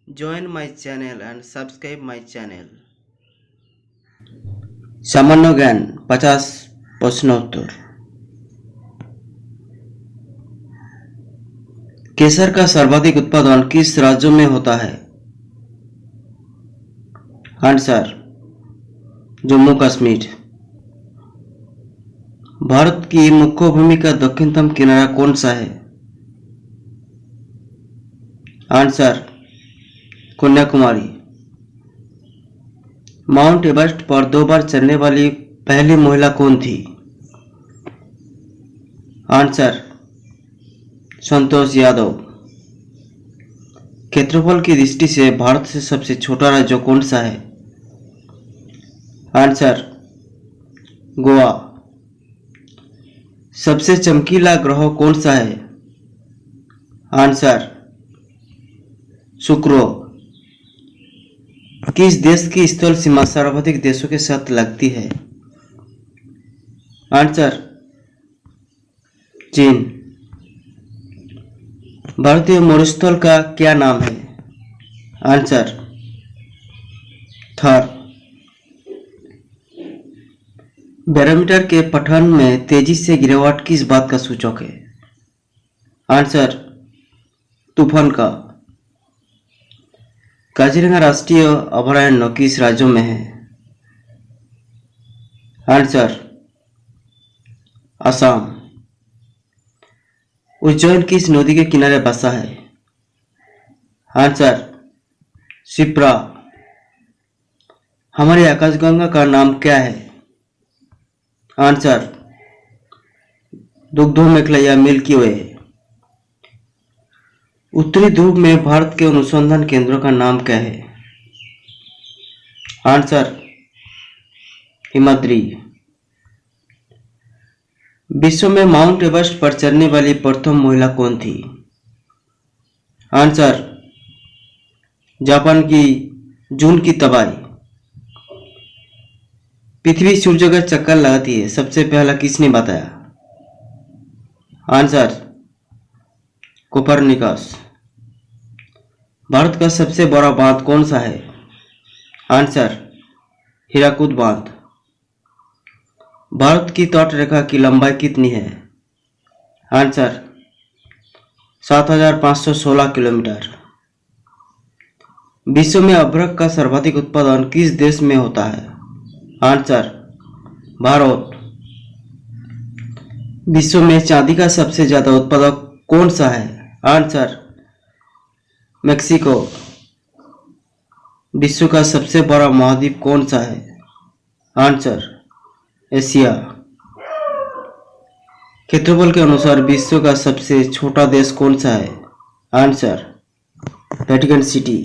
Join my channel and subscribe my channel. सामान्य ज्ञान 50 प्रश्नोत्तर। केसर का सर्वाधिक उत्पादन किस राज्य में होता है? आंसर जम्मू कश्मीर। भारत की मुख्य भूमि का दक्षिणतम किनारा कौन सा है? आंसर कन्याकुमारी। माउंट एवरेस्ट पर 2 बार चढ़ने वाली पहली महिला कौन थी? आंसर संतोष यादव। क्षेत्रफल की दृष्टि से भारत से सबसे छोटा राज्य कौन सा है? आंसर गोवा। सबसे चमकीला ग्रह कौन सा है? आंसर शुक्र। किस देश की स्थल सीमा सर्वाधिक देशों के साथ लगती है? आंसर चीन। भारतीय मरुस्थल का क्या नाम है? आंसर थर। बैरोमीटर के पठन में तेजी से गिरावट किस बात का सूचक है? आंसर तूफान का। काजीरंगा राष्ट्रीय अभयारण्य किस राज्य में है? आंसर असम। उज्जैन किस नदी के किनारे बसा है? आंसर शिप्रा। हमारी आकाशगंगा का नाम क्या है? आंसर दुग्धो मेखला या मिल्की वे। उत्तरी ध्रुव में भारत के अनुसंधान केंद्रों का नाम क्या है? आंसर हिमाद्री। विश्व में माउंट एवरेस्ट पर चढ़ने वाली प्रथम महिला कौन थी? आंसर जापान की जून की तबाई। पृथ्वी सूर्य का चक्कर लगाती है, सबसे पहला किसने बताया? Answer Copernicus. भारत का सबसे बड़ा बांध कौन सा है? आंसर हीराकुद बांध। भारत की तट रेखा की लंबाई कितनी है? Answer 7516 kilometre. विश्व में अभ्रक का सर्वाधिक उत्पादन किस देश में होता है? आंसर भारत। विश्व में चांदी का सबसे ज्यादा उत्पादक कौन सा है? Answer Mexico. विश्व का सबसे बड़ा महाद्वीप कौन सा है? Answer Asia. क्षेत्रफल के अनुसार विश्व का सबसे छोटा देश कौन सा है? Answer Vatican city.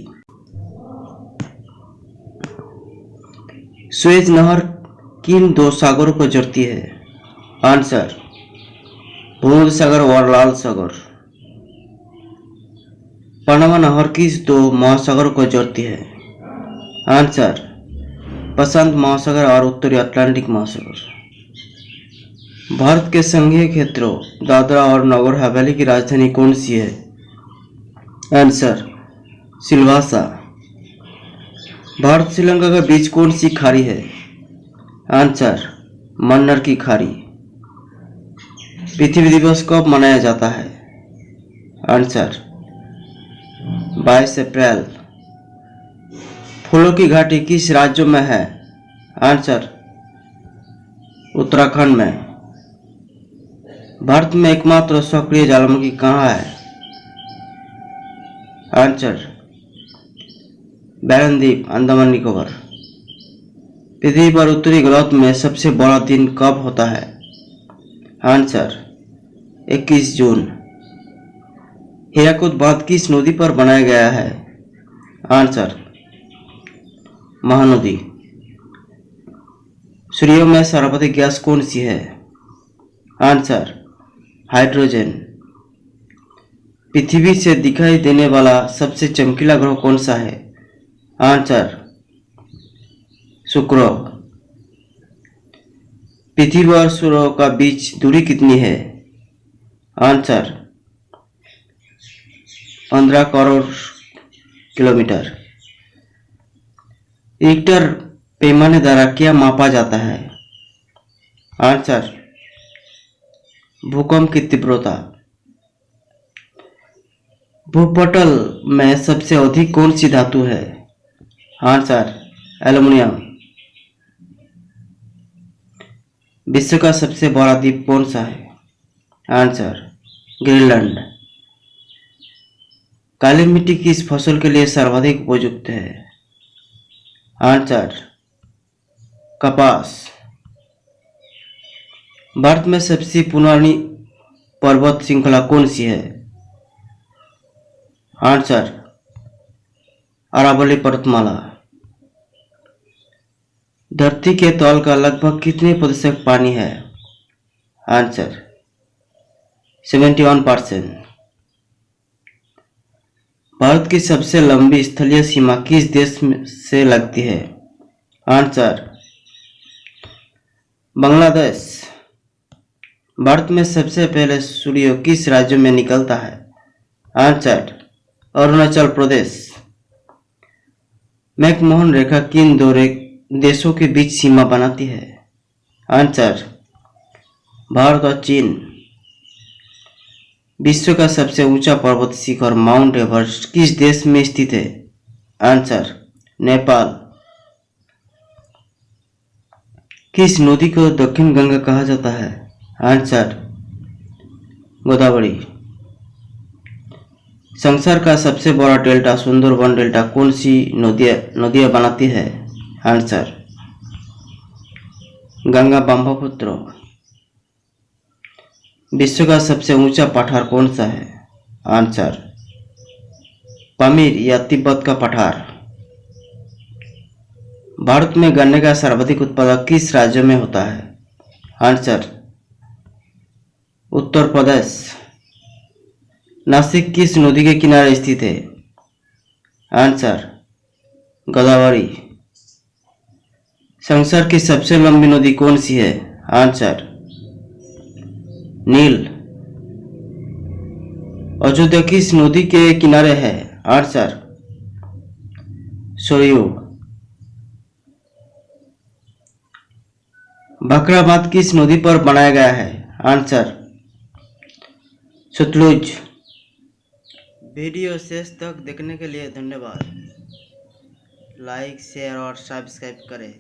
सुएज नहर किन 2 सागरों को जोड़ती है? आंसर भूमध्य सागर और लाल सागर। पनामा नहर किस 2 महासागरों को जोड़ती है? आंसर प्रशांत महासागर और उत्तरी अटलांटिक महासागर। भारत के संघीय क्षेत्रों दादरा और नगर हवेली की राजधानी कौन सी है? आंसर सिलवासा। भारत श्रीलंका के बीच कौन सी खाड़ी है? आंसर मन्नार की खाड़ी। पृथ्वी दिवस कब मनाया जाता है? आंसर 22 अप्रैल। फूलों की घाटी किस राज्य में है? आंसर उत्तराखंड में। भारत में एकमात्र सक्रिय ज्वालामुखी कहाँ है? आंसर बैरन द्वीप, अंडमान निकोबार। पृथ्वी पर उत्तरी गोलार्ध में सबसे बड़ा दिन कब होता है? आंसर 21 जून। हीराकुद बांध किस नदी पर बनाया गया है? आंसर महानदी। सूर्य में सर्वाधिक गैस कौन सी है? Answer hydrogen. पृथ्वी से दिखाई देने वाला सबसे चमकीला ग्रह कौन सा है? आंसर शुक्र। पृथ्वी और सूर्य का बीच दूरी कितनी है? Answer 15 crore kilometre. रिक्टर पैमाने द्वारा क्या मापा जाता है? आंसर, भूकंप की तीव्रता। भूपटल में सबसे अधिक कौन सी धातु है? Answer, aluminium. विश्व का सबसे बड़ा द्वीप कौन सा है? Answer, Greenland. काली मिट्टी किस फसल के लिए सर्वाधिक उपयुक्त है? आंसर, कपास। भारत में सबसे पुरानी पर्वत श्रृंखला कौन सी है? आंसर, अरावली पर्वतमाला। धरती के तल का लगभग कितने प्रतिशत पानी है? आंसर, 71%। भारत की सबसे लंबी स्थलीय सीमा किस देश से लगती है? आंसर, बांग्लादेश। भारत में सबसे पहले सूर्य किस राज्य में निकलता है? आंसर, अरुणाचल प्रदेश। मैकमोहन रेखा किन दो देशों के बीच सीमा बनाती है? आंसर, भारत और चीन। विश्व का सबसे ऊंचा पर्वत शिखर माउंट एवरेस्ट किस देश में स्थित है? आंसर, नेपाल। किस नदी को दक्षिण गंगा कहा जाता है? आंसर, गोदावरी। संसार का सबसे बड़ा डेल्टा सुंदरबन डेल्टा कौन सी नदियां बनाती है? आंसर, गंगा ब्रह्मपुत्र। विश्व का सबसे ऊंचा पठार कौन सा है? आंसर, पामीर या तिब्बत का पठार। भारत में गन्ने का सर्वाधिक उत्पादन किस राज्य में होता है? आंसर, उत्तर प्रदेश। नासिक किस नदी के किनारे स्थित है? आंसर, गोदावरी। संसार की सबसे लंबी नदी कौन सी है? आंसर, नील। अयोध्या किस नदी के किनारे है? आंसर, सरयू। भाखड़ा बांध किस नदी पर बनाया गया है? आंसर, सतलुज। वीडियो शेष तक देखने के लिए धन्यवाद। लाइक, शेयर और सब्सक्राइब करें।